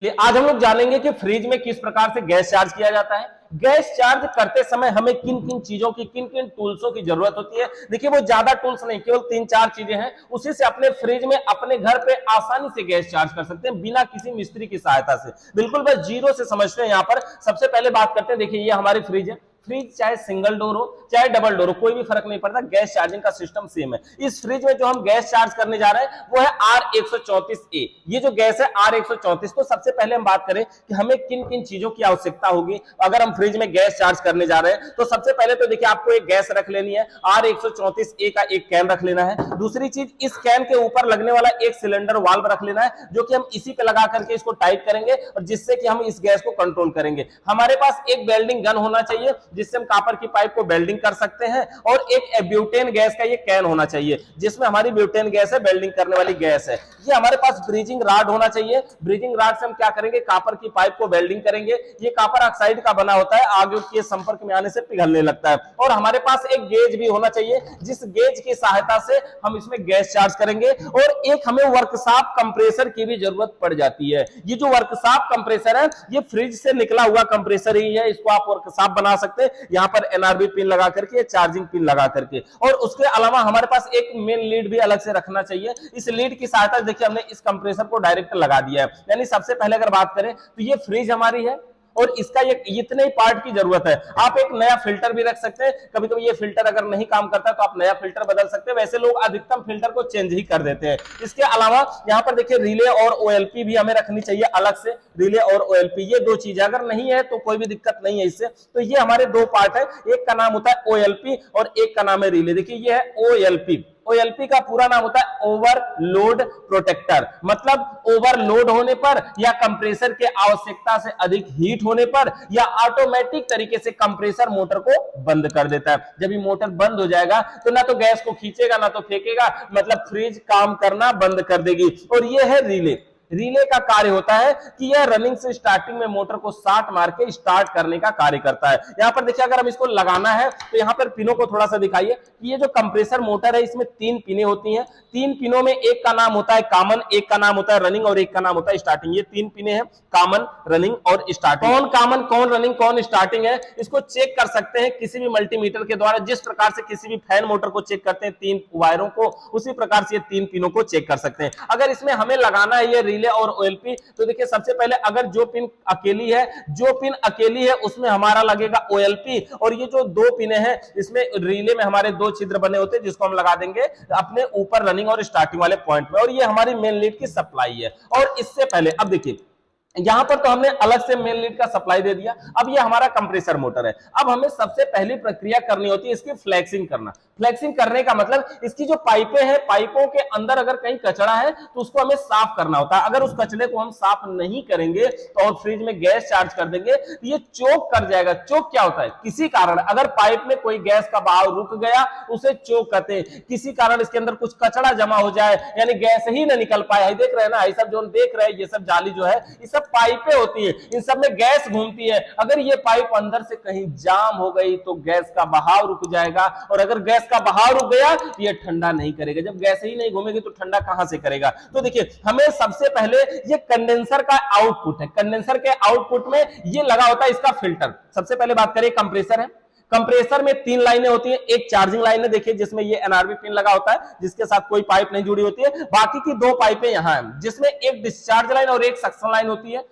आज हम लोग जानेंगे कि फ्रिज में किस प्रकार से गैस चार्ज किया जाता है। गैस चार्ज करते समय हमें किन किन चीजों की, किन किन टूल्सों की जरूरत होती है। देखिए वो ज्यादा टूल्स नहीं, केवल 3-4 चीजें हैं, उसी से अपने फ्रिज में अपने घर पे आसानी से गैस चार्ज कर सकते हैं बिना किसी मिस्त्री की सहायता से। बिल्कुल बस जीरो से समझते हैं। यहाँ पर सबसे पहले बात करते हैं, देखिए ये हमारी फ्रिज है। फ्रिज चाहे सिंगल डोर हो चाहे डबल डोर हो, कोई भी फर्क नहीं पड़ता, गैस चार्जिंग का सिस्टम सेम है। इस फ्रिज में जो हम गैस चार्ज करने जा रहे हैं वो है R134A। ये जो गैस है R134, तो सबसे पहले हम बात करें कि हमें किन किन चीजों की आवश्यकता होगी अगर हम फ्रिज में गैस चार्ज करने जा रहे हैं। तो सबसे पहले तो देखिए आपको एक गैस रख लेनी है, R134A का एक कैन रख लेना है। दूसरी चीज, इस कैन के ऊपर लगने वाला एक सिलेंडर वाल्व रख लेना है, जो कि हम इसी पे लगा करके इसको टाइट करेंगे और जिससे कि हम इस गैस को कंट्रोल करेंगे। हमारे पास एक वेल्डिंग गन होना चाहिए जिससे हम कॉपर की पाइप को वेल्डिंग कर सकते हैं, और एक ब्यूटेन गैस का ये कैन होना चाहिए जिसमें हमारी ब्यूटेन गैस है, वेल्डिंग करने वाली गैस है। ये हमारे पास ब्रीजिंग राड होना चाहिए। ब्रीजिंग राड से हम क्या करेंगे, कॉपर की पाइप को वेल्डिंग करेंगे। ये कॉपर ऑक्साइड का बना होता है, आगे के संपर्क में आने से पिघलने लगता है। और हमारे पास एक गेज भी होना चाहिए जिस गेज की सहायता से हम इसमें गैस चार्ज करेंगे। और एक हमें वर्कशॉप कंप्रेसर की भी जरूरत पड़ जाती है। ये जो वर्कशॉप कंप्रेसर है ये फ्रिज से निकला हुआ कंप्रेसर ही है, इसको आप वर्कशॉप बना सकते हैं। यहाँ पर एनआरबी पिन लगा करके, चार्जिंग पिन लगा करके। और उसके अलावा हमारे पास एक मेन लीड भी अलग से रखना चाहिए। इस लीड की सहायता देखिए हमने इस कंप्रेसर को डायरेक्ट लगा दिया है। यानी सबसे पहले अगर बात करें तो ये फ्रिज हमारी है और इसका ये इतने ही पार्ट की जरूरत है। आप एक नया फिल्टर भी रख सकते हैं, कभी कभी ये फिल्टर अगर नहीं काम करता तो आप नया फिल्टर बदल सकते हैं। वैसे लोग अधिकतम फिल्टर को चेंज ही कर देते हैं। इसके अलावा यहाँ पर देखिए रिले और ओएलपी भी हमें रखनी चाहिए अलग से। रिले और ओएलपी ये दो चीजें अगर नहीं है तो कोई भी दिक्कत नहीं है इससे। तो ये हमारे दो पार्ट है, एक का नाम होता है ओएलपी और एक का नाम है रिले। देखिए ये है ओएलपी। ओएलपी का पूरा नाम होता है ओवरलोड प्रोटेक्टर। मतलब ओवरलोड होने पर या कंप्रेसर के आवश्यकता से अधिक हीट होने पर या ऑटोमेटिक तरीके से कंप्रेसर मोटर को बंद कर देता है। जब ये मोटर बंद हो जाएगा तो ना तो गैस को खींचेगा ना तो फेंकेगा, मतलब फ्रिज काम करना बंद कर देगी। और ये है रिले। रिले का कार्य होता है कि यह रनिंग से स्टार्टिंग में मोटर को शार्ट मार के स्टार्ट करने का कार्य करता है। यहां पर देखिए अगर हम इसको लगाना है तो यहां पर पिनों को थोड़ा सा दिखाइए कि ये जो कंप्रेसर मोटर है इसमें 3 पिनें होती हैं। 3 पिनों में एक का नाम होता है कॉमन, एक का नाम होता है रनिंग और एक का नाम होता है स्टार्टिंग। ये 3 पिनें हैं, कॉमन, रनिंग और स्टार्टिंग। कौन कॉमन, कौन रनिंग, कौन स्टार्टिंग है, इसको चेक कर सकते हैं किसी भी मल्टीमीटर के द्वारा। जिस प्रकार से किसी भी फैन मोटर को चेक करते हैं 3 वायरों को, उसी प्रकार से ये 3 पिनों को चेक कर सकते हैं। अगर इसमें हमें लगाना है ये रिले और ओएलपी, तो देखिए सबसे पहले अगर जो पिन अकेली है उसमें हमारा लगेगा ओएलपी, और ये जो 2 पिनें हैं इसमें रिले में हमारे 2 छिद्र बने होते हैं जिसको हम लगा देंगे अपने ऊपर रनिंग और स्टार्टिंग वाले पॉइंट में। और ये हमारी मेन लीड की सप्लाई है। और इससे पहले अब देखिए यहां पर तो हमने अलग से मेन लीड का सप्लाई दे दिया। अब ये हमारा कंप्रेसर मोटर है। अब हमें सबसे पहली प्रक्रिया करनी होती है इसकी फ्लैक्सिंग करना। फ्लैक्सिंग करने का मतलब इसकी जो पाइपें हैं, पाइपों के अंदर अगर कहीं कचरा है तो उसको हमें साफ करना होता है। अगर उस कचरे को हम साफ नहीं करेंगे तो और फ्रिज में गैस चार्ज कर देंगे तो ये चोक कर जाएगा। चोक क्या होता है, किसी कारण अगर पाइप में कोई गैस का बहाव रुक गया उसे चोक कहते हैं। किसी कारण इसके अंदर कुछ कचरा जमा हो जाए, यानी गैस ही ना निकल पाए, देख रहे हैं ना, ये सब जो देख रहे हैं ये सब जाली जो है ये सब पाइपें होती है, इन सब में गैस घूमती है। अगर ये पाइप अंदर से कहीं जाम हो गई तो गैस का बहाव रुक जाएगा, और अगर गैस का बहाव रुक गया तो ये ठंडा नहीं करेगा। जब गैस ही नहीं घूमेगी तो ठंडा कहां से करेगा। तो देखिए हमें सबसे पहले ये कंडेंसर का आउटपुट है। कंडेंसर के आउटपुट में ये लगा होता है इसका फिल्टर। सबसे पहले बात करें, कंप्रेसर है। कंप्रेसर में 3 लाइनें होती हैं। एक चार्जिंग लाइन है देखिए जिसमें ये एनआरबी पिन लगा होता है जिसके साथ कोई पाइप नहीं जुड़ी होती है। बाकी की 2 पाइपें यहां हैं जिसमें एक डिस्चार्ज लाइन और एक सक्शन लाइन होती है।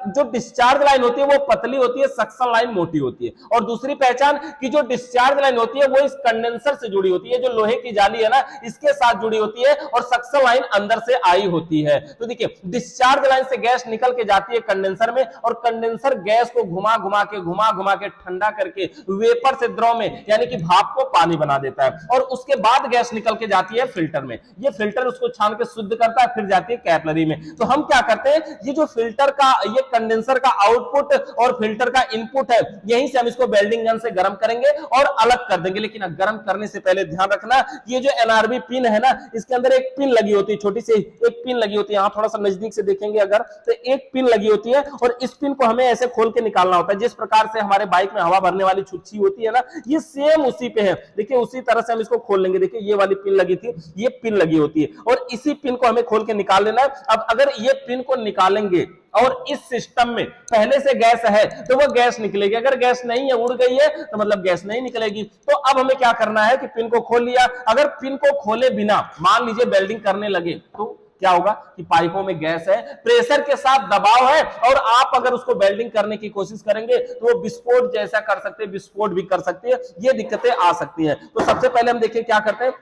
जो डिस्चार्ज लाइन होती है वो पतली होती है, सक्शन लाइन मोटी होती है। और दूसरी पहचान कि जो डिस्चार्ज लाइन होती है वो इस कंडेंसर से जुड़ी होती है, जो लोहे की जाली है ना इसके साथ जुड़ी होती है, और सक्शन लाइन अंदर से आई होती है। तो देखिए डिस्चार्ज लाइन से गैस निकल के जाती है कंडेंसर में, और कंडेंसर गैस को घुमा घुमा के ठंडा करके वेपर से द्रव में यानी कि भाप को पानी बना देता है। और उसके बाद गैस निकल के जाती है फिल्टर में। ये फिल्टर उसको छान के शुद्ध करता है, फिर जाती है कैपिलरी में। तो हम क्या करते हैं, ये जो फिल्टर का, ये कंडेंसर का आउटपुट और फिल्टर का इनपुट है, यहीं से हम इसको वेल्डिंग गन से गर्म करेंगे और अलग कर देंगे। लेकिन गर्म करने से पहले ध्यान रखना, ये जो एनआरबी पिन है ना इसके अंदर एक पिन लगी होती है, छोटी सी एक पिन लगी होती है। यहां थोड़ा सा नजदीक से देखेंगे अगर तो एक पिन लगी होती है, और इस पिन को हमें ऐसे खोल के निकालना होता है जिस प्रकार से हमारे बाइक में हवा भरने वाली छुच्छी की होती है ना, ये सेम उसी पे है। देखिए उसी तरह से हम इसको खोल लेंगे। देखिए ये वाली पिन लगी थी, ये पिन लगी होती है और इसी पिन को हमें खोल के निकाल लेना है। अब अगर ये पिन को निकालेंगे और इस सिस्टम में पहले से गैस है तो वो गैस निकलेगी, अगर गैस नहीं है, उड़ गई है, तो मतलब गैस नहीं निकलेगी। तो अब हमें क्या करना है कि पिन को खोल लिया। अगर पिन को खोले बिना मान लीजिए वेल्डिंग करने लगे तो क्या होगा कि पाइपों में गैस है, प्रेशर के साथ दबाव है और आप अगर उसको वेल्डिंग करने की कोशिश करेंगे तो वो विस्फोट जैसा कर सकते हैं, विस्फोट भी कर सकती है, ये दिक्कतें आ सकती हैं। तो सबसे पहले हम देखिए क्या करते हैं।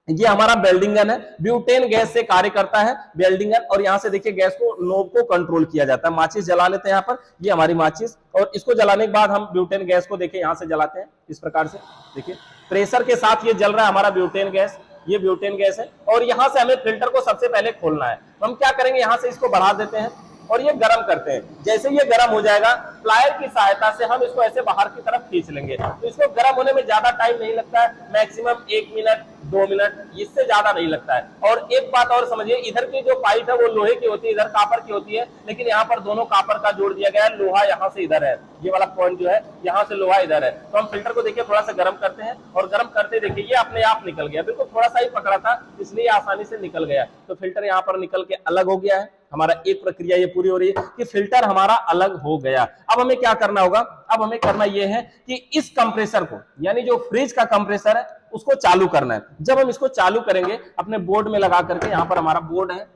ये हमारा वेल्डिंग गन है, ब्यूटेन गैस से कार्य करता है वेल्डिंग गन, और यहां से देखिए गैस को नोब को कंट्रोल किया जाता है। माचिस जला लेते हैं यहाँ पर, ये हमारी माचिस, और इसको जलाने के बाद हम ब्यूटेन गैस को देखिए यहां से जलाते हैं इस प्रकार से। देखिए प्रेशर के साथ ये जल रहा है हमारा ब्यूटेन गैस, ये ब्यूटेन गैस है। और यहां से हमें फिल्टर को सबसे पहले खोलना है। तो हम क्या करेंगे, यहां से इसको बढ़ा देते हैं और ये गर्म करते हैं। जैसे ये गर्म हो जाएगा, प्लायर की सहायता से हम इसको ऐसे बाहर की तरफ खींच लेंगे। तो इसको गर्म होने में ज्यादा टाइम नहीं लगता है, मैक्सिमम 1 मिनट 2 मिनट, इससे ज्यादा नहीं लगता है। और एक बात और समझिए, इधर की जो पाइप है वो लोहे की होती है, इधर कापर की होती है, लेकिन यहाँ पर दोनों कापर का जोड़ दिया गया है। लोहा यहाँ से इधर है, ये वाला पॉइंट जो है यहाँ से लोहा इधर है। तो हम फिल्टर को देखिए थोड़ा सा गर्म करते हैं और गर्म करते देखिए ये अपने आप निकल गया, बिल्कुल थोड़ा सा ही पकड़ा था इसलिए आसानी से निकल गया। तो फिल्टर यहाँ पर निकल के अलग हो गया है। हमारा एक प्रक्रिया ये पूरी हो रही है कि फिल्टर हमारा अलग हो गया। अब हमें क्या करना होगा, अब हमें करना यह है कि इस कंप्रेसर को, यानी जो फ्रिज का कंप्रेसर है उसको चालू करना है। जब हम इसको चालू करेंगे अपने बोर्ड में लगा करके, यहां पर हमारा बोर्ड है,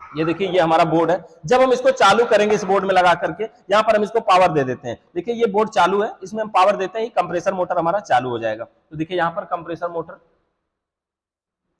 ये देखिए ये हमारा बोर्ड है। जब हम इसको चालू करेंगे इस बोर्ड में लगा करके, यहां पर हम इसको पावर दे देते हैं। देखिए ये बोर्ड चालू है, इसमें हम पावर देते हैं, कंप्रेसर मोटर हमारा चालू हो जाएगा। तो देखिए यहां पर कंप्रेसर मोटर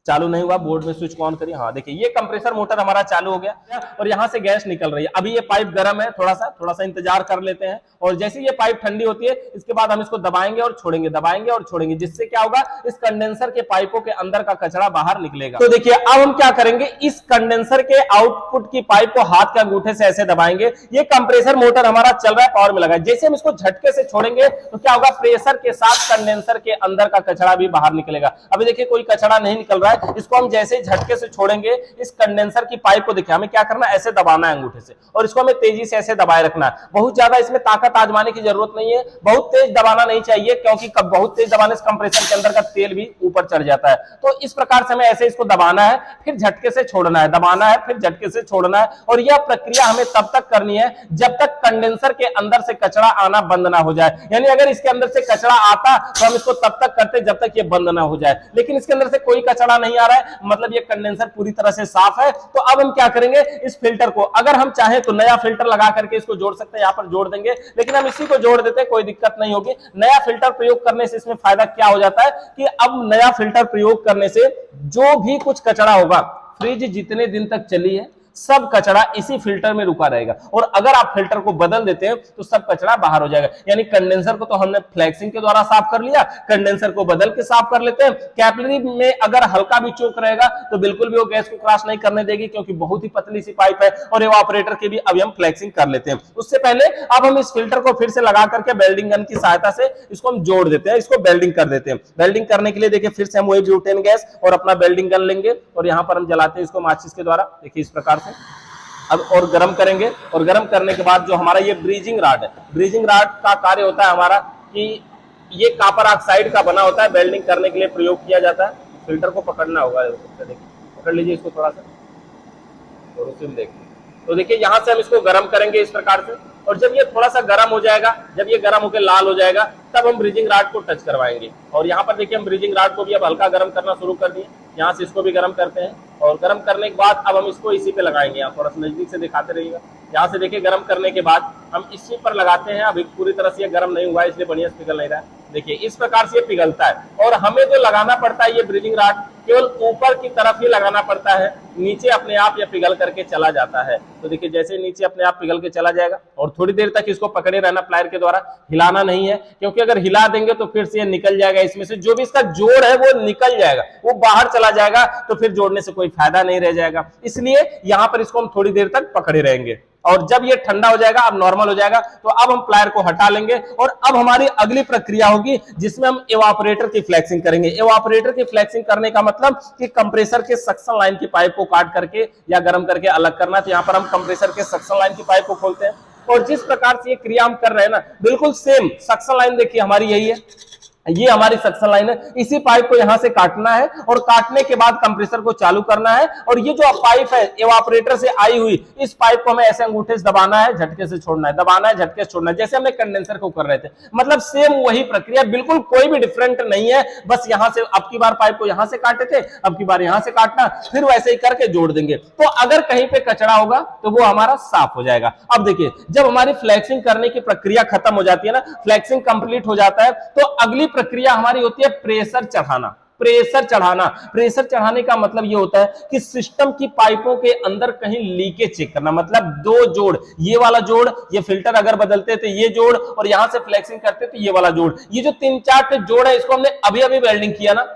चालू नहीं हुआ, बोर्ड में स्विच ऑन करिए। हाँ देखिए ये कंप्रेसर मोटर हमारा चालू हो गया और यहाँ से गैस निकल रही है। अभी ये पाइप गर्म है, थोड़ा सा इंतजार कर लेते हैं, और जैसे ये पाइप ठंडी होती है इसके बाद हम इसको दबाएंगे और छोड़ेंगे, दबाएंगे और छोड़ेंगे, जिससे क्या होगा, इस कंडेंसर के पाइपों के अंदर का कचरा बाहर निकलेगा। तो देखिए अब हम क्या करेंगे, इस कंडेंसर के आउटपुट की पाइप को हाथ के अंगूठे से ऐसे दबाएंगे। ये कंप्रेसर मोटर हमारा चल रहा है, पावर में लगा है। जैसे हम इसको झटके से छोड़ेंगे तो क्या होगा, प्रेशर के साथ कंडेंसर के अंदर का कचरा भी बाहर निकलेगा। अभी देखिए कोई कचरा नहीं निकल रहा है। इसको हम जैसे झटके से छोड़ेंगे, इस कंडेंसर की पाइप को देखिए हमें क्या करना है, ऐसे दबाना है अंगूठे से, और इसको हमें तेजी से ऐसे दबाए रखना है। बहुत ज्यादा इसमें ताकत आजमाने की जरूरत नहीं है, बहुत तेज दबाना नहीं चाहिए, क्योंकि बहुत तेज दबाने से कंप्रेसर के अंदर का तेल भी ऊपर चढ़ जाता है। तो इस प्रकार से हमें ऐसे इसको दबाना है, फिर झटके से छोड़ना है, दबाना है फिर झटके से छोड़ना है। और यह प्रक्रिया हमें तब तक करनी है जब तक कंडेंसर के अंदर से कचरा आना बंद ना हो जाए। यानी अगर इसके अंदर से कचरा आता तो हम इसको तब तक करते जब तक ये बंद ना हो जाए, लेकिन इसके अंदर से कोई कचरा नहीं आ रहा है, मतलब ये कंडेंसर पूरी तरह से साफ है। तो अब हम क्या करेंगे, इस फिल्टर को अगर हम चाहें तो नया फिल्टर लगा करके इसको जोड़ सकते हैं, यहां पर जोड़ देंगे, लेकिन हम इसी को जोड़ देते हैं, कोई दिक्कत नहीं होगी। नया फिल्टर प्रयोग करने से इसमें फायदा क्या हो जाता है कि अब नया फिल्टर प्रयोग करने से जो भी कुछ कचरा होगा, फ्रिज जितने दिन तक चली है सब कचरा इसी फिल्टर में रुका रहेगा, और अगर आप फिल्टर को बदल देते हैं तो सब कचरा बाहर हो जाएगा। यानी कंडेंसर को तो हमने फ्लैक्सिंग के द्वारा साफ कर लिया, कंडेंसर को बदल के साफ कर लेते हैं। कैपिलरी में अगर हल्का भी चूक रहेगा तो बिल्कुल भी वो गैस को क्रॉस नहीं करने देगी, क्योंकि बहुत ही पतली सी पाइप है, और इवापोरेटर की भी अभी हम फ्लैक्सिंग कर लेते हैं। उससे पहले अब हम इस फिल्टर को फिर से लगा करके वेल्डिंग गन की सहायता से इसको हम जोड़ देते हैं, इसको वेल्डिंग कर देते हैं। वेल्डिंग करने के लिए देखिए फिर से हम वही ब्यूटेन गैस और अपना वेल्डिंग गन लेंगे, और यहां पर हम जलाते हैं इसको माचिस के द्वारा, देखिए इस प्रकार से। अब और गर्म करेंगे, और गर्म करने के बाद जो हमारा ये ब्रीजिंग राड है, ब्रीजिंग राड का कार्य होता है हमारा कि ये कॉपर ऑक्साइड का बना होता है, वेल्डिंग करने के लिए प्रयोग किया जाता है। फिल्टर को पकड़ना होगा, देखिए पकड़ लीजिए इसको थोड़ा सा, और उसी में देखिए। तो देखिए यहाँ से हम इसको गर्म करेंगे इस प्रकार से, और जब ये थोड़ा सा गर्म हो जाएगा, जब ये गर्म होकर लाल हो जाएगा, तब हम ब्रीजिंग राड को टच करवाएंगे। और यहाँ पर देखिए हम ब्रीजिंग राड को भी अब हल्का गर्म करना शुरू कर दिए, यहाँ से इसको भी गर्म करते हैं, और गर्म करने के बाद अब हम इसको इसी पे लगाएंगे। यहाँ थोड़ा सा नजदीक से दिखाते रहिएगा। यहाँ से देखिए गर्म करने के बाद हम इसी पर लगाते हैं। अभी पूरी तरह से ये गर्म नहीं हुआ है, इसलिए बढ़िया से पिघल नहीं रहा है। देखिए इस प्रकार से ये पिघलता है, और हमें जो लगाना पड़ता है ये ब्रीजिंग राड केवल ऊपर की तरफ ही लगाना पड़ता है, नीचे अपने आप ये पिघल करके चला जाता है। तो देखिए जैसे नीचे अपने आप पिघल के चला जाएगा, और थोड़ी देर तक इसको पकड़े रहना प्लायर के द्वारा, हिलाना नहीं है, क्योंकि अगर हिला देंगे तो फिर से ये निकल जाएगा, इसमें से जो भी इसका जोड़ है वो निकल जाएगा, वो बाहर चला जाएगा, तो फिर जोड़ने से कोई फायदा नहीं रह जाएगा। इसलिए यहां पर इसको हम थोड़ी देर तक पकड़े रहेंगे, और जब ये ठंडा हो जाएगा, अब नॉर्मल हो जाएगा, तो अब हम प्लायर को हटा लेंगे, और अब हमारी अगली प्रक्रिया होगी जिसमें हम इवापोरेटर की फ्लैक्सिंग करेंगे। इवापोरेटर की फ्लैक्सिंग करने का मतलब कि कंप्रेसर के सक्शन लाइन की पाइप को काट करके या गर्म करके अलग करना। तो यहाँ पर हम कंप्रेसर के सक्शन लाइन की पाइप को खोलते हैं, और जिस प्रकार से ये क्रिया हम कर रहे हैं ना, बिल्कुल सेम सक्शन लाइन देखिए हमारी यही है, ये हमारी सक्शन लाइन है। इसी पाइप को यहां से काटना है और काटने के बाद कंप्रेसर को चालू करना है। और ये जो पाइप है एवापोरेटर से आई हुई, इस पाइप को हमें ऐसे अंगूठे से दबाना है, झटके से छोड़ना है, दबाना है, झटके से छोड़ना है, जैसे हमने कंडेंसर को कर रहे थे। मतलब सेम वही प्रक्रिया, बिल्कुल कोई भी डिफरेंट नहीं है। बस यहां से अब की बार पाइप को यहां से काटे थे, अब की बार यहां से काटना, फिर वैसे ही करके जोड़ देंगे। तो अगर कहीं पे कचरा होगा तो वो हमारा साफ हो जाएगा। अब देखिए, जब हमारी फ्लैक्सिंग करने की प्रक्रिया खत्म हो जाती है ना, फ्लैक्सिंग कंप्लीट हो जाता है, तो अगली प्रक्रिया हमारी होती है प्रेशर चढ़ाना। प्रेशर चढ़ाना, प्रेशर चढ़ाने का मतलब यह होता है कि सिस्टम की पाइपों के अंदर कहीं लीकेज चेक करना। मतलब दो जोड़, ये वाला जोड़, ये फिल्टर अगर बदलते थे ये जोड़, और यहां से फ्लैक्सिंग करते थे ये वाला जोड़, ये जो 3-4 जोड़ है इसको हमने अभी अभी वेल्डिंग किया ना,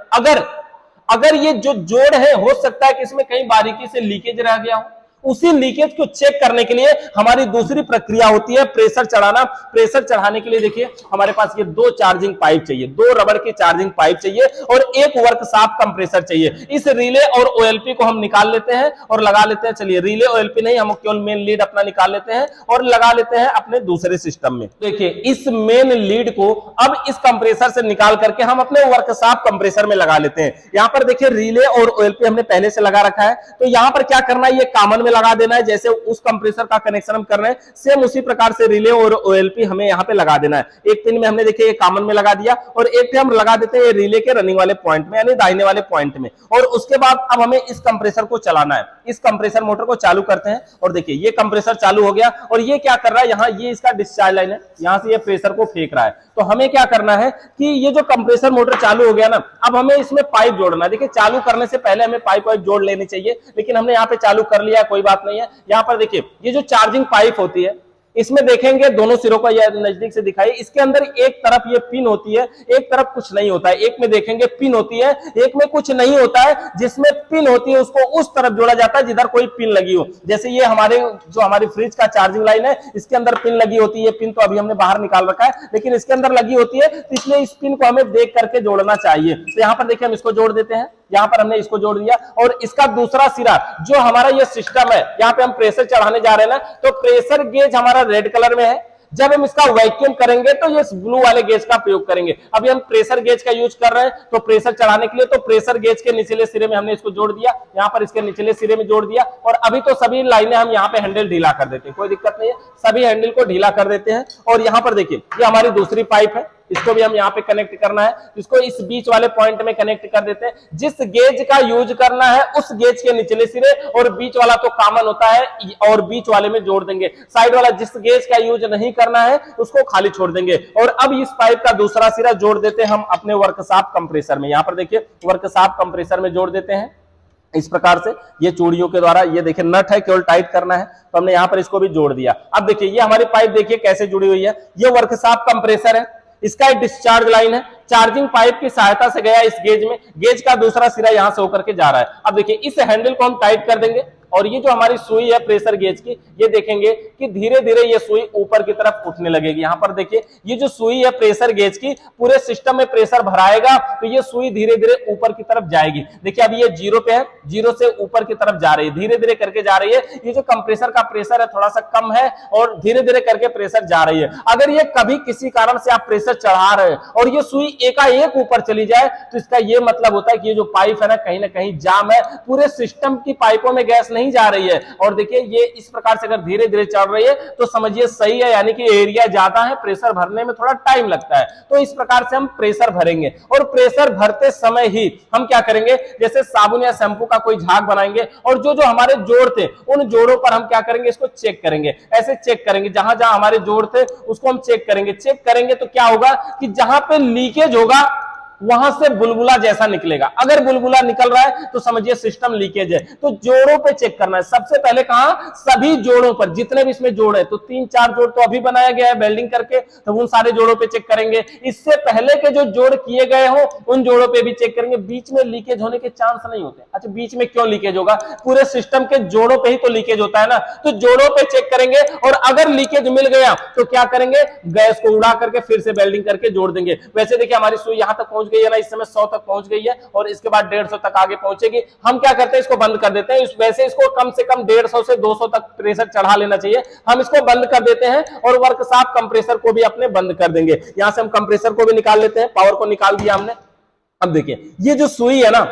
अगर ये जो जोड़ है, हो सकता है कि इसमें कहीं बारीकी से लीकेज रह गया हो, उसी लीकेज को चेक करने के लिए हमारी दूसरी प्रक्रिया होती है प्रेशर चढ़ाना। प्रेशर चढ़ाने के लिए देखिए हमारे पास ये 2 चार्जिंग पाइप चाहिए, 2 रबड़ की चार्जिंग पाइप चाहिए और एक वर्कशॉप कंप्रेसर चाहिए। इस रिले और ओएलपी को हम निकाल लेते हैं और लगा लेते हैं। चलिए, रिले ओएलपी नहीं, हम केवल मेन लीड अपना निकाल लेते हैं और लगा लेते हैं अपने दूसरे सिस्टम में। देखिए, इस मेन लीड को अब इस कंप्रेसर से निकाल करके हम अपने वर्कशॉप कंप्रेसर में लगा लेते हैं। यहां पर देखिए रिले और ओएलपी हमने पहले से लगा रखा है, तो यहां पर क्या करना है, ये कॉमन में लगा देना है। जैसे उस कंप्रेसर का कनेक्शन हम कर रहे हैं, सेम उसी प्रकार से रिले और ओएलपी हमें यहां पे लगा देना है। एक पिन में हमने देखिए ये कॉमन में लगा दिया और एक पे हम लगा देते हैं ये रिले के रनिंग वाले पॉइंट में, यानी दाहिने वाले पॉइंट में। और उसके बाद अब हमें इस कंप्रेसर को चलाना है। इस कंप्रेसर मोटर को चालू करते हैं और देखिए ये कंप्रेसर चालू हो गया और ये क्या कर रहा है, यहां ये इसका डिस्चार्ज लाइन है, यहां से ये प्रेशर को फेंक रहा है। तो हमें क्या करना है कि ये जो कंप्रेसर मोटर चालू हो गया ना, अब हमें इसमें पाइप जोड़ना है। देखिए, चालू करने से पहले हमें पाइप जोड़ लेनी चाहिए, लेकिन हमने यहाँ पे चालू कर लिया, कोई बात नहीं है। यहाँ पर देखिए ये जो चार्जिंग पाइप होती है, इसमें देखेंगे दोनों सिरों का यह नजदीक से दिखाई, इसके अंदर एक तरफ ये पिन होती है, एक तरफ कुछ नहीं होता है। एक में देखेंगे पिन होती है, एक में कुछ नहीं होता है। जिसमें पिन होती है उसको उस तरफ जोड़ा जाता है जिधर कोई पिन लगी हो। जैसे ये हमारी फ्रिज का चार्जिंग लाइन है, इसके अंदर पिन लगी होती है। पिन तो अभी हमने बाहर निकाल रखा है, लेकिन इसके अंदर लगी होती है, तो इसलिए इस पिन को हमें देख करके जोड़ना चाहिए। तो यहां पर देखिए हम इसको जोड़ देते हैं, यहां पर हमने इसको जोड़ दिया और इसका दूसरा सिरा जो हमारा ये सिस्टम है, यहां पे हम प्रेशर चढ़ाने जा रहे हैं ना, तो प्रेशर गेज हमारा रेड कलर में है। जब हम इसका वैक्यूम करेंगे तो ये ब्लू वाले गेज का प्रयोग करेंगे। अभी हम प्रेशर गेज का यूज कर रहे हैं, तो प्रेशर चढ़ाने के लिए तो प्रेशर गेज के निचले सिरे में हमने इसको जोड़ दिया, यहां पर इसके निचले सिरे में जोड़ दिया। और अभी तो सभी लाइनें हम यहां पे हैंडल ढीला कर देते हैं, कोई दिक्कत नहीं है, सभी हैंडल को ढीला कर देते हैं। और यहां पर देखिए ये हमारी दूसरी पाइप है, इसको भी हम यहाँ पे कनेक्ट करना है, इसको इस बीच वाले पॉइंट में कनेक्ट कर देते हैं। जिस गेज का यूज करना है उस गेज के निचले सिरे, और बीच वाला तो कॉमन होता है और बीच वाले में जोड़ देंगे। साइड वाला जिस गेज का यूज नहीं करना है उसको खाली छोड़ देंगे। और अब इस पाइप का दूसरा सिरा जोड़ देते हैं हम अपने वर्कशॉप कंप्रेसर में। यहाँ पर देखिए वर्कशॉप कंप्रेसर में जोड़ देते हैं इस प्रकार से, ये चूड़ियों के द्वारा। ये देखिए नट है, केवल टाइट करना है, तो हमने यहाँ पर इसको भी जोड़ दिया। अब देखिए ये हमारी पाइप देखिए कैसे जुड़ी हुई है। ये वर्कशॉप कंप्रेसर है, इसका एक डिस्चार्ज लाइन है, चार्जिंग पाइप की सहायता से गया इस गेज में, गेज का दूसरा सिरा यहां से होकर के जा रहा है। अब देखिए इस हैंडल को हम टाइट कर देंगे और ये जो हमारी सुई है प्रेशर गेज की, ये देखेंगे कि धीरे धीरे ये सुई ऊपर की तरफ उठने लगेगी। यहां पर देखिए ये जो सुई है प्रेशर गेज की, पूरे सिस्टम में प्रेशर भराएगा तो ये सुई धीरे धीरे ऊपर की तरफ जाएगी। देखिए अभी ये 0 पे है, 0 से ऊपर की तरफ जा रही है, धीरे धीरे करके जा रही है। ये जो कंप्रेसर का प्रेशर है थोड़ा सा कम है और धीरे धीरे करके प्रेशर जा रही है। अगर ये कभी किसी कारण से आप प्रेशर चढ़ा रहे हैं और ये सुई एकाएक ऊपर चली जाए तो इसका ये मतलब होता है कि ये जो पाइप है ना कहीं जाम है, पूरे सिस्टम की पाइपों में गैस नहीं जा रही है। और देखिए ये इस प्रकार से अगर धीरे धीरे चल रही है तो समझिए सही है, यानी कि एरिया ज्यादा है, प्रेशर भरने में थोड़ा टाइम लगता है। तो इस प्रकार से हम प्रेशर भरेंगे और प्रेशर भरते समय ही हम क्या करेंगे, जैसे साबुन या शैंपू का कोई झाग बनाएंगे और जो जो हमारे जोड़ थे उन जोड़ों पर हम क्या करेंगे, इसको चेक करेंगे। ऐसे चेक करेंगे, जहां जहां हमारे जोड़ थे उसको हम चेक करेंगे। चेक करेंगे तो क्या होगा कि जहां पे लीकेज होगा वहां से बुलबुला जैसा निकलेगा। अगर बुलबुला निकल रहा है तो समझिए सिस्टम लीकेज है। तो जोड़ों पे चेक करना है सबसे पहले। कहां? सभी जोड़ों पर, जितने भी इसमें जोड़ है, तो 3-4 जोड़ तो अभी बनाया गया है वेल्डिंग करके, तो उन सारे जोड़ों पे चेक करेंगे। इससे पहले के जो जोड़ किए गए हो उन जोड़ों पे भी चेक करेंगे। बीच में लीकेज होने के चांस नहीं होते। अच्छा, बीच में क्यों लीकेज होगा? पूरे सिस्टम के जोड़ों पे ही तो लीकेज होता है ना, तो जोड़ों पे चेक करेंगे। और अगर लीकेज मिल गया तो क्या करेंगे, गैस को उड़ा करके फिर से वेल्डिंग करके जोड़ देंगे। वैसे देखिए हमारी सुई यहां तक पहुंच गई है ना, इस समय 100 तक पहुंच गई है और इसके बाद 150 तक आगे पहुंचेगी। हम क्या करते हैं, इसको बंद कर देते हैं। वैसे इसको कम से कम 150 से 200 तक प्रेशर चढ़ा लेना चाहिए, हम इसको बंद कर देते हैं और वर्कशॉप कंप्रेसर को भी अपने बंद कर देंगे। यहां से हम कंप्रेसर को भी निकाल लेते हैं, पावर को निकाल दिया हमने। अब देखिए ये जो सुई है ना,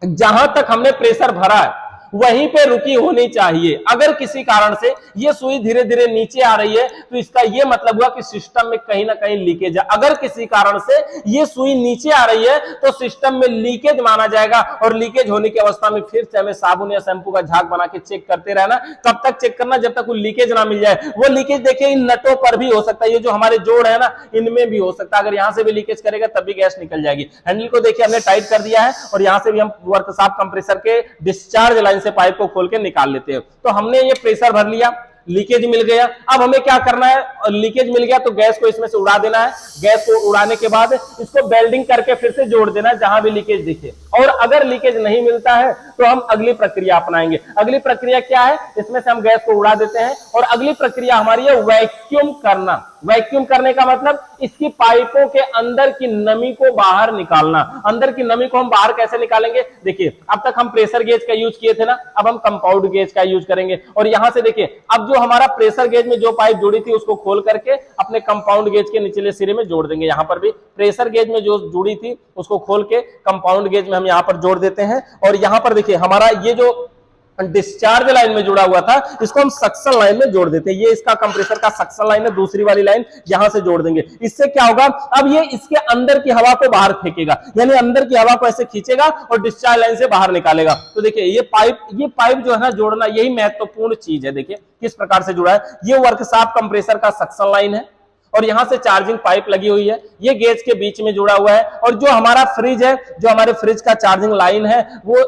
जहां तक हमने प्रेशर भरा है वहीं पे रुकी होनी चाहिए। अगर किसी कारण से ये सुई धीरे धीरे नीचे आ रही है तो इसका ये मतलब हुआ कि सिस्टम में कहीं ना कहीं लीकेज है। अगर किसी कारण से ये सुई नीचे आ रही है तो सिस्टम में लीकेज माना जाएगा और लीकेज होने की अवस्था में फिर से हमें साबुन या शैम्पू का झाग बना के चेक करते रहना। कब तक चेक करना, जब तक वो लीकेज ना मिल जाए। वो लीकेज देखिए इन नटों पर भी हो सकता है, ये जो हमारे जोड़ है ना इनमें भी हो सकता है। अगर यहां से भी लीकेज करेगा तब भी गैस निकल जाएगी। हैंडल को देखिए हमने टाइट कर दिया है और यहां से भी हम वर्कशॉप कंप्रेसर के डिस्चार्ज लाइन से पाइप को खोल के निकाल लेते हैं। तो हमने ये प्रेशर भर लिया, लीकेज मिल गया। अब हमें क्या करना है, लीकेज मिल गया तो गैस को इसमें से उड़ा देना है। गैस को उड़ाने के बाद इसको वेल्डिंग करके फिर से जोड़ देना है जहां भी लीकेज दिखे। और अगर लीकेज नहीं मिलता है तो हम अगली प्रक्रिया अपनाएंगे। अगली प्रक्रिया क्या है, इसमें से हम गैस को उड़ा देते हैं और अगली प्रक्रिया हमारी है वैक्यूम करना। वैक्यूम करने का मतलब इसकी पाइपों के अंदर की नमी को बाहर निकालना। अंदर की नमी को हम बाहर कैसे निकालेंगे, देखिए अब तक हम प्रेशर गेज का यूज किए थे ना, अब हम कंपाउंड गेज का यूज करेंगे। और यहां से देखिए अब जो हमारा प्रेशर गेज में जो पाइप जुड़ी थी उसको खोल करके अपने कंपाउंड गेज के निचले सिरे में जोड़ देंगे। यहां पर भी प्रेशर गेज में जो जुड़ी थी उसको खोल के कंपाउंड गेज में हम यहां पर जोड़ देते हैं। और यहां पर देखिए हमारा ये जो डिस्चार्ज लाइन में जुड़ा हुआ था इसको हम सक्शन लाइन में जोड़ देते हैं। ये इसका कंप्रेसर का सक्शन लाइन है, दूसरी वाली लाइन यहां से जोड़ देंगे। इससे क्या होगा, अब ये इसके अंदर की हवा को बाहर फेंकेगा, यानी अंदर की हवा को ऐसे खींचेगा और डिस्चार्ज लाइन से बाहर निकालेगा। तो देखिए ये पाइप जो है ना जोड़ना, यही महत्वपूर्ण चीज है। देखिए किस प्रकार से जुड़ा है, ये वर्कशॉप कंप्रेसर का सक्शन लाइन है और यहां से चार्जिंग पाइप लगी हुई है, ये गेज के बीच में जुड़ा हुआ है। और जो हमारा फ्रिज है, जो हमारे फ्रिज का चार्जिंग लाइन है वो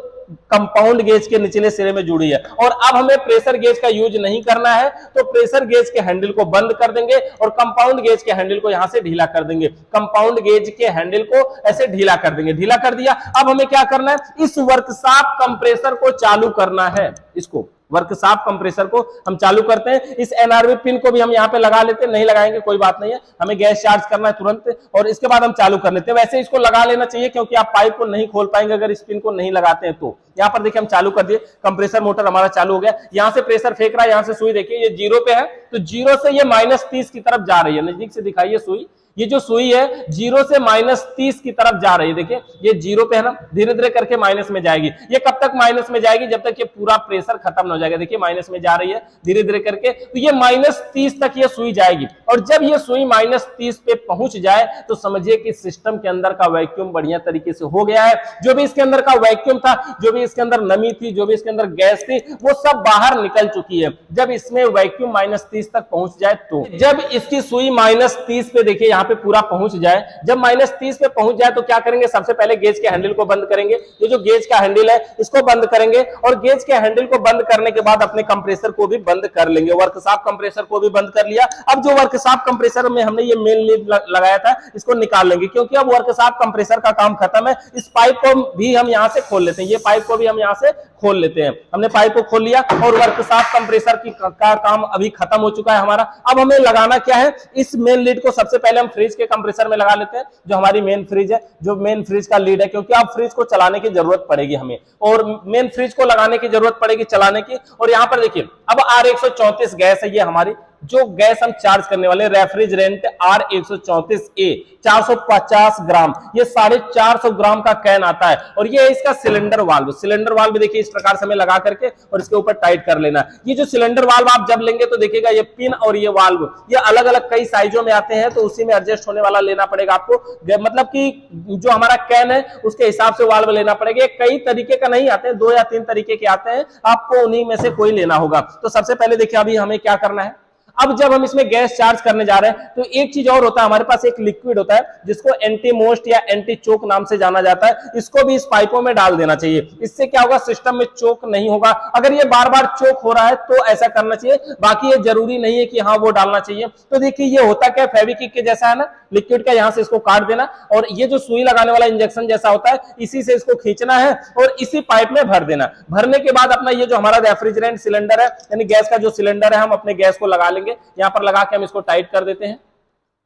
कंपाउंड गेज के निचले सिरे में जुड़ी है। और अब हमें प्रेशर गेज का यूज नहीं करना है तो प्रेशर गेज के हैंडल को बंद कर देंगे और कंपाउंड गेज के हैंडल को यहां से ढीला कर देंगे। कंपाउंड गेज के हैंडल को ऐसे ढीला कर देंगे। ढीला कर दिया, अब हमें क्या करना है, इस वर्कशॉप कंप्रेसर को चालू करना है। इसको वर्कशॉप कंप्रेसर को हम चालू करते हैं। इस एनआरवी पिन को भी हम यहां पे लगा लेते हैं, नहीं लगाएंगे कोई बात नहीं है, हमें गैस चार्ज करना है तुरंत और इसके बाद हम चालू कर लेते हैं। वैसे इसको लगा लेना चाहिए क्योंकि आप पाइप को नहीं खोल पाएंगे अगर इस पिन को नहीं लगाते हैं तो। यहां पर देखिए हम चालू कर दिए, कंप्रेसर मोटर हमारा चालू हो गया। यहां से प्रेशर फेंक रहा है, यहां से सुई देखिए ये 0 पे है तो 0 से ये -30 की तरफ जा रही है। नजदीक से दिखाइए सुई, ये जो सुई है 0 से -30 की तरफ जा रही है। देखिए ये 0 पे है ना, धीरे धीरे करके माइनस में जाएगी। ये कब तक माइनस में जाएगी, जब तक ये पूरा प्रेशर खत्म हो जाएगा। देखिए माइनस में जा रही है धीरे धीरे करके, तो ये -30 तक ये सुई जाएगी। और जब ये सुई -30 पे पहुंच जाए तो समझिए कि सिस्टम के अंदर का वैक्यूम बढ़िया तरीके से हो गया है। जो भी इसके अंदर का वैक्यूम था, जो भी इसके अंदर नमी थी, जो भी इसके अंदर गैस थी, वो सब बाहर निकल चुकी है। जब इसमें वैक्यूम -30 तक पहुंच जाए तो, जब इसकी सुई -30 पे देखिए यहां पे पूरा पहुंच जाए, जब -30 पे पहुंच जाए तो क्या करेंगे, सबसे पहले गेज के हैंडल को बंद करेंगे। ये जो गेज का हैंडल है इसको बंद करेंगे और गेज के हैंडल को बंद करने के बाद अपने कंप्रेसर को भी बंद कर लेंगे। वर्कशॉप कंप्रेसर को भी बंद कर लिया। अब जो वर्कशॉप कंप्रेसर में हमने ये मेन लीड लगाया था इसको निकाल लेंगे क्योंकि अब वर्कशॉप कंप्रेसर का काम खत्म है। इस पाइप को भी हम यहां से खोल लेते हैं, ये पाइप को भी हम यहां से खोल लेते हैं। हमने पाइप को खोल लिया और वर्कशॉप कंप्रेसर का काम अभी खत्म हो चुका है हमारा। अब हमें लगाना क्या है, इस मेन लीड को सबसे पहले हम फ्रिज के कंप्रेसर में लगा लेते हैं, जो हमारी मेन फ्रिज है, जो मेन फ्रिज का लीड है, क्योंकि अब फ्रिज को चलाने की जरूरत पड़ेगी हमें और मेन फ्रिज को लगाने की जरूरत पड़ेगी चलाने की। और यहां पर देखिए अब R134 गैस है, ये हमारी जो गैस हम चार्ज करने वाले रेफ्रिजरेंट R134A 450 ग्राम, ये 450 ग्राम का कैन आता है और ये है इसका सिलेंडर वाल्व। सिलेंडर वाल्व देखिए इस प्रकार से हमें लगा करके और इसके ऊपर टाइट कर लेना। ये जो सिलेंडर वाल्व आप जब लेंगे तो देखिएगा ये पिन और ये वाल्व ये अलग अलग कई साइजों में आते हैं, तो उसी में एडजस्ट होने वाला लेना पड़ेगा आपको। मतलब कि जो हमारा कैन है उसके हिसाब से वाल्व लेना पड़ेगा। कई तरीके का नहीं आते हैं, 2 या 3 तरीके के आते हैं, आपको उन्हीं में से कोई लेना होगा। तो सबसे पहले देखिए अभी हमें क्या करना है, अब जब हम इसमें गैस चार्ज करने जा रहे हैं तो एक चीज और होता है, हमारे पास एक लिक्विड होता है जिसको एंटी मोस्ट या एंटी चोक नाम से जाना जाता है। इसको भी इस पाइपों में डाल देना चाहिए। इससे क्या होगा, सिस्टम में चोक नहीं होगा। अगर ये बार बार चोक हो रहा है तो ऐसा करना चाहिए, बाकी ये जरूरी नहीं है कि हाँ वो डालना चाहिए। तो देखिए ये होता क्या, फेविक्विक के जैसा है ना लिक्विड का, यहां से इसको काट देना और ये जो सुई लगाने वाला इंजेक्शन जैसा होता है इसी से इसको खींचना है और इसी पाइप में भर देना। भरने के बाद अपना ये जो हमारा रेफ्रिजरेंट सिलेंडर है यानी गैस का जो सिलेंडर है, हम अपने गैस को लगा लेंगे। यहां पर लगा के हम इसको टाइट कर देते हैं।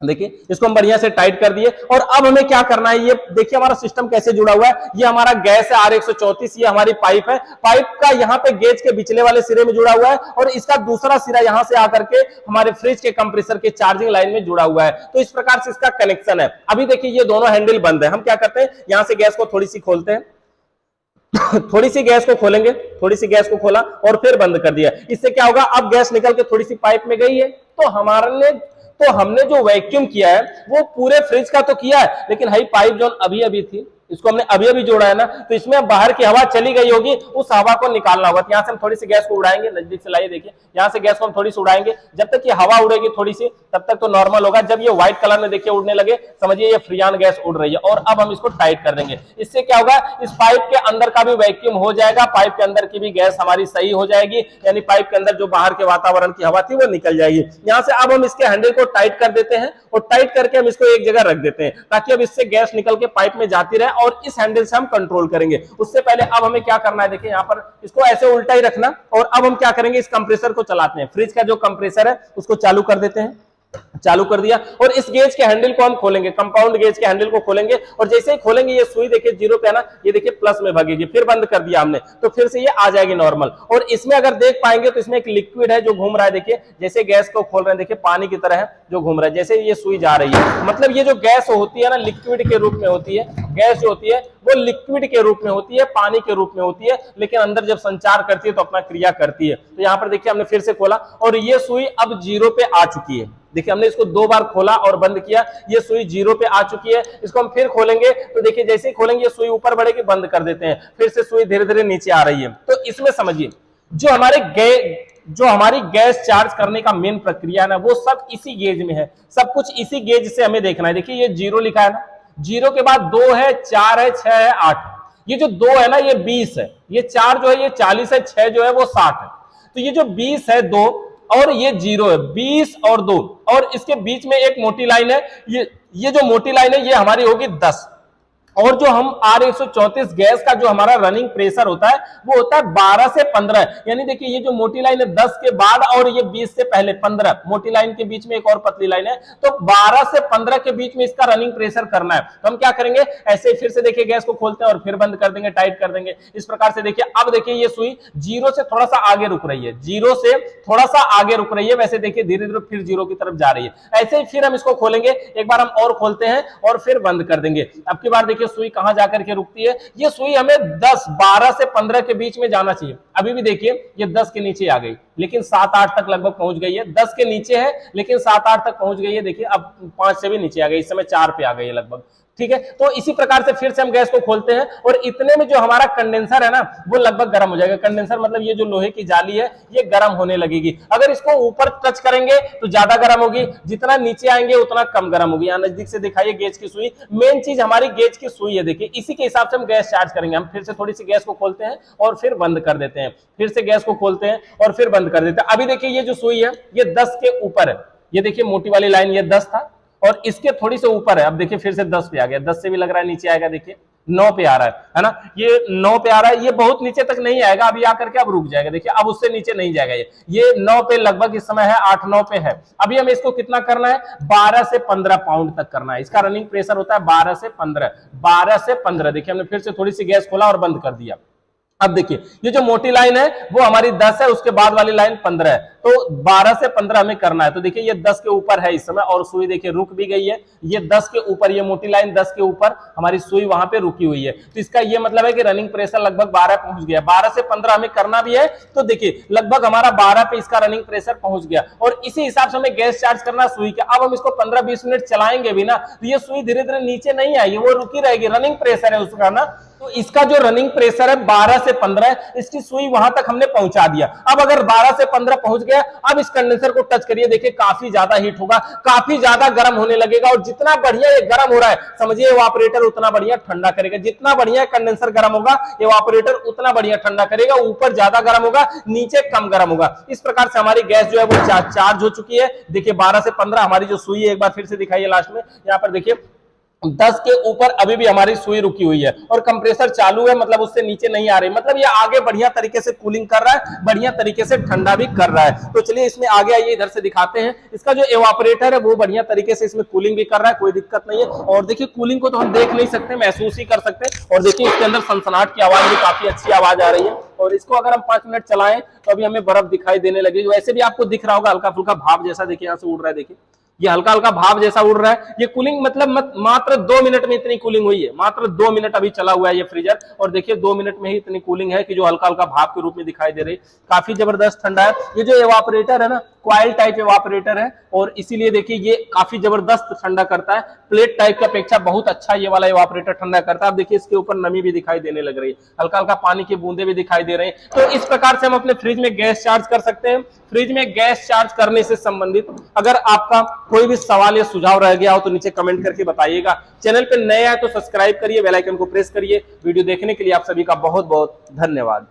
देखिए इसको हम बढ़िया से टाइट कर दिए। और अब हमें क्या करना है, ये देखिए हमारा सिस्टम कैसे जुड़ा हुआ है। ये हमारा गैस है R134, ये हमारी पाइप है। पाइप का यहाँ पे गेज के पिछले वाले सिरे में जुड़ा हुआ है और इसका दूसरा सिरा यहाँ से आकर के हमारे फ्रिज के कंप्रेसर के चार्जिंग लाइन में जुड़ा हुआ है। तो इस प्रकार से इसका कनेक्शन है। अभी देखिए ये दोनों हैंडल बंद है। हम क्या करते हैं, यहाँ से गैस को थोड़ी सी खोलते हैं थोड़ी सी गैस को खोलेंगे, थोड़ी सी गैस को खोला और फिर बंद कर दिया। इससे क्या होगा, अब गैस निकल के थोड़ी सी पाइप में गई है तो हमने जो वैक्यूम किया है वो पूरे फ्रिज का तो किया है, लेकिन हाई पाइप जो अभी अभी थी इसको हमने अभी अभी जोड़ा है ना, तो इसमें बाहर की हवा चली गई होगी, उस हवा को निकालना होगा। यहाँ से हम थोड़ी सी गैस को उड़ाएंगे, नजदीक से लाइए देखिए, यहाँ से गैस को हम थोड़ी सी उड़ाएंगे। जब तक ये हवा उड़ेगी थोड़ी सी तब तक तो नॉर्मल होगा। जब ये व्हाइट कलर में देखिए उड़ने लगे, समझिए ये फ्रीयान गैस उड़ रही है। और अब हम इसको टाइट कर देंगे। इससे क्या होगा, इस पाइप के अंदर का भी वैक्यूम हो जाएगा, पाइप के अंदर की भी गैस हमारी सही हो जाएगी, यानी पाइप के अंदर जो बाहर के वातावरण की हवा थी वो निकल जाएगी। यहाँ से अब हम इसके हैंडल को टाइट कर देते हैं और टाइट करके हम इसको एक जगह रख देते हैं, ताकि अब इससे गैस निकल के पाइप में जाती रहे और इस हैंडल से हम कंट्रोल करेंगे। उससे पहले अब हमें क्या करना है, देखिए यहाँ पर इसको ऐसे उल्टा ही रखना। और अब हम क्या करेंगे, इस कंप्रेसर को चलाते हैं। फ्रिज का जो कंप्रेसर है उसको चालू कर देते हैं। चालू कर दिया और इस गेज के हैंडल को हम खोलेंगे, कंपाउंड गेज के हैंडल को खोलेंगे और जैसे ही खोलेंगे ये सुई देखिए 0 पे है ना, ये देखिए प्लस में भागेगी। फिर बंद कर दिया हमने तो फिर से ये आ जाएगी नॉर्मल। और इसमें अगर देख पाएंगे तो इसमें एक लिक्विड है जो घूम रहा है। देखिए जैसे गैस को खोल रहे हैं, देखिए पानी की तरह है जो घूम रहा है। जैसे ये सुई जा रही है, मतलब ये जो गैस होती है ना लिक्विड के रूप में होती है। गैस जो होती है वो लिक्विड के रूप में होती है, पानी के रूप में होती है, लेकिन अंदर जब संचार करती है तो अपना क्रिया करती है। तो यहाँ पर देखिए हमने फिर से खोला और ये सुई अब 0 पे आ चुकी है। देखिए हमने इसको 2 बार खोला और बंद किया, ये सुई 0 पे आ चुकी है। इसको हम फिर खोलेंगे तो देखिए जैसे ही खोलेंगे ये सुई ऊपर बढ़ेगी, बंद कर देते हैं, फिर से सुई धीरे धीरे नीचे आ रही है। तो इसमें समझिए जो हमारी गैस चार्ज करने का मेन प्रक्रिया है ना, वो सब इसी गेज में है। सब कुछ इसी गेज से हमें देखना है। देखिए ये 0 लिखा है ना, 0 के बाद 2 है, 4 है, 6 है, 8। ये जो 2 है ना ये 20 है, ये 4 जो है ये 40 है, 6 जो है वो 60 है। तो ये जो 20 है 2 और ये 0 है, 20 और 2, और इसके बीच में एक मोटी लाइन है। ये जो मोटी लाइन है ये हमारी होगी 10। और जो हम R134 गैस का जो हमारा रनिंग प्रेशर होता है वो होता है 12 से 15। यानी देखिए ये जो मोटी लाइन है 10 के बाद और ये 20 से पहले 15, मोटी लाइन के बीच में एक और पतली लाइन है, तो 12 से 15 के बीच में इसका रनिंग प्रेशर करना है। तो हम क्या करेंगे, ऐसे फिर से देखिए गैस को खोलते हैं और फिर बंद कर देंगे, टाइट कर देंगे। इस प्रकार से देखिए अब देखिए ये सुई 0 से थोड़ा सा आगे रुक रही है, 0 से थोड़ा सा आगे रुक रही है। वैसे देखिए धीरे धीरे फिर 0 की तरफ जा रही है। ऐसे ही फिर हम इसको खोलेंगे, एक बार हम और खोलते हैं और फिर बंद कर देंगे। अब की बार देखिए सुई कहां जाकर के रुकती है, ये सुई हमें 10, 12 से 15 के बीच में जाना चाहिए। अभी भी देखिए ये 10 के नीचे आ गई, लेकिन 7-8 तक लगभग पहुंच गई है। 10 के नीचे है लेकिन 7-8 तक पहुंच गई है। देखिए अब 5 से भी नीचे आ गई, इस समय 4 पे आ गई है लगभग। ठीक है, तो इसी प्रकार से फिर से हम गैस को खोलते हैं और इतने में जो हमारा कंडेंसर है ना वो लगभग गर्म हो जाएगा। कंडेंसर मतलब ये जो लोहे की जाली है ये गर्म होने लगेगी। अगर इसको ऊपर टच करेंगे तो ज्यादा गर्म होगी, जितना नीचे आएंगे उतना कम गर्म होगी। यहाँ नजदीक से दिखाइए गेज की सुई, मेन चीज हमारी गेज की सुई है। देखिए इसी के हिसाब से हम गैस चार्ज करेंगे। हम फिर से थोड़ी सी गैस को खोलते हैं और फिर बंद कर देते हैं, फिर से गैस को खोलते हैं और फिर बंद कर देते हैं। अभी देखिए ये जो सुई है ये 10 के ऊपर है। ये देखिए मोटी वाली लाइन ये 10 था और इसके थोड़ी से ऊपर है। अब देखिए फिर से 10 पे आ गया, 10 से भी लग रहा है नीचे आएगा। देखिए 9 पे आ रहा है ना, ये 9 पे आ रहा है। ये बहुत नीचे तक नहीं आएगा, अभी आकर के अब रुक जाएगा। देखिए अब उससे नीचे नहीं जाएगा। ये 9 पे लगभग इस समय है, 8-9 पे है। अभी हमें इसको कितना करना है, 12 से 15 पाउंड तक करना है। इसका रनिंग प्रेशर होता है 12 से 15, 12 से 15। देखिए हमने फिर से थोड़ी सी गैस खोला और बंद कर दिया। अब देखिए ये जो मोटी लाइन है वो हमारी 10 है, उसके बाद वाली लाइन 15 है, तो 12 से 15 हमें करना है। तो देखिए ये 10 के ऊपर है इस समय और सुई देखिए रुक भी गई है। ये 10 के ऊपर, ये मोटी लाइन 10 के ऊपर, हमारी सुई वहां पे रुकी हुई है। तो इसका ये मतलब है कि रनिंग प्रेशर लगभग 12 पहुंच गया। 12 से 15 हमें करना भी है, तो देखिए लगभग हमारा 12 पे इसका रनिंग प्रेशर पहुंच गया। और इसी हिसाब से हमें गैस चार्ज करना सुई का। अब हम इसको 15-20 मिनट चलाएंगे भी ना, तो ये सुई धीरे धीरे नीचे नहीं आएगी, वो रुकी रहेगी। रनिंग प्रेशर है उसका ना, तो इसका जो रनिंग प्रेशर है 12 से 15 है, इसकी सुई वहां तक हमने पहुंचा दिया। अब अगर 12 से 15 पहुंच गया, अब इस कंडेंसर को टच करिए, देखिए काफी ज्यादा हीट होगा, काफी ज्यादा गर्म होने लगेगा। और जितना बढ़िया ये गर्म हो रहा है, समझिए इवापोरेटर उतना बढ़िया ठंडा करेगा। जितना बढ़िया कंडेंसर गर्म होगा, इवापोरेटर उतना बढ़िया ठंडा करेगा। ऊपर ज्यादा गर्म होगा, नीचे कम गर्म होगा। इस प्रकार से हमारी गैस जो है वो चार्ज हो चुकी है। देखिए 12 से 15 हमारी जो सुई है, एक बार फिर से दिखाइए लास्ट में, यहाँ पर देखिए 10 के ऊपर अभी भी हमारी सुई रुकी हुई है और कंप्रेसर चालू है, मतलब उससे नीचे नहीं आ रही, मतलब ये आगे बढ़िया तरीके से कूलिंग कर रहा है, बढ़िया तरीके से ठंडा भी कर रहा है। तो चलिए इसमें आगे आइए, इधर से दिखाते हैं। इसका जो एवापोरेटर है वो बढ़िया तरीके से इसमें कूलिंग भी कर रहा है, कोई दिक्कत नहीं है। और देखिए कूलिंग को तो हम देख नहीं सकते, महसूस ही कर सकते हैं। और देखिए इसके अंदर सनसनाहट की आवाज भी काफी अच्छी आवाज आ रही है। और इसको अगर हम 5 मिनट चलाएं तो अभी हमें बर्फ दिखाई देने लगेगी। वैसे भी आपको दिख रहा होगा हल्का फुल्का भाप जैसा, देखिए यहाँ से उड़ रहा है, देखिए ये हल्का हल्का भाप जैसा उड़ रहा है। ये कूलिंग मतलब मात्र 2 मिनट में इतनी कूलिंग हुई है, मात्र 2 मिनट अभी चला हुआ है ये फ्रीजर। और देखिए 2 मिनट में ही इतनी कूलिंग है कि जो हल्का हल्का भाप के रूप में दिखाई दे रही, काफी जबरदस्त ठंडा है। ये जो एवापोरेटर है ना, कॉइल टाइप एवापोरेटर है, और इसीलिए देखिए ये काफी जबरदस्त ठंडा करता है। प्लेट टाइप की अपेक्षा बहुत अच्छा ये वाला एवापोरेटर ठंडा करता है। अब देखिए इसके ऊपर नमी भी दिखाई देने लग रही है, हल्का हल्का पानी की बूंदे भी दिखाई दे रहे हैं। तो इस प्रकार से हम अपने फ्रिज में गैस चार्ज कर सकते हैं। फ्रिज में गैस चार्ज करने से संबंधित अगर आपका कोई भी सवाल या सुझाव रह गया हो तो नीचे कमेंट करके बताइएगा। चैनल पे नए आए तो सब्सक्राइब करिए, बेल आइकन को प्रेस करिए। वीडियो देखने के लिए आप सभी का बहुत बहुत धन्यवाद।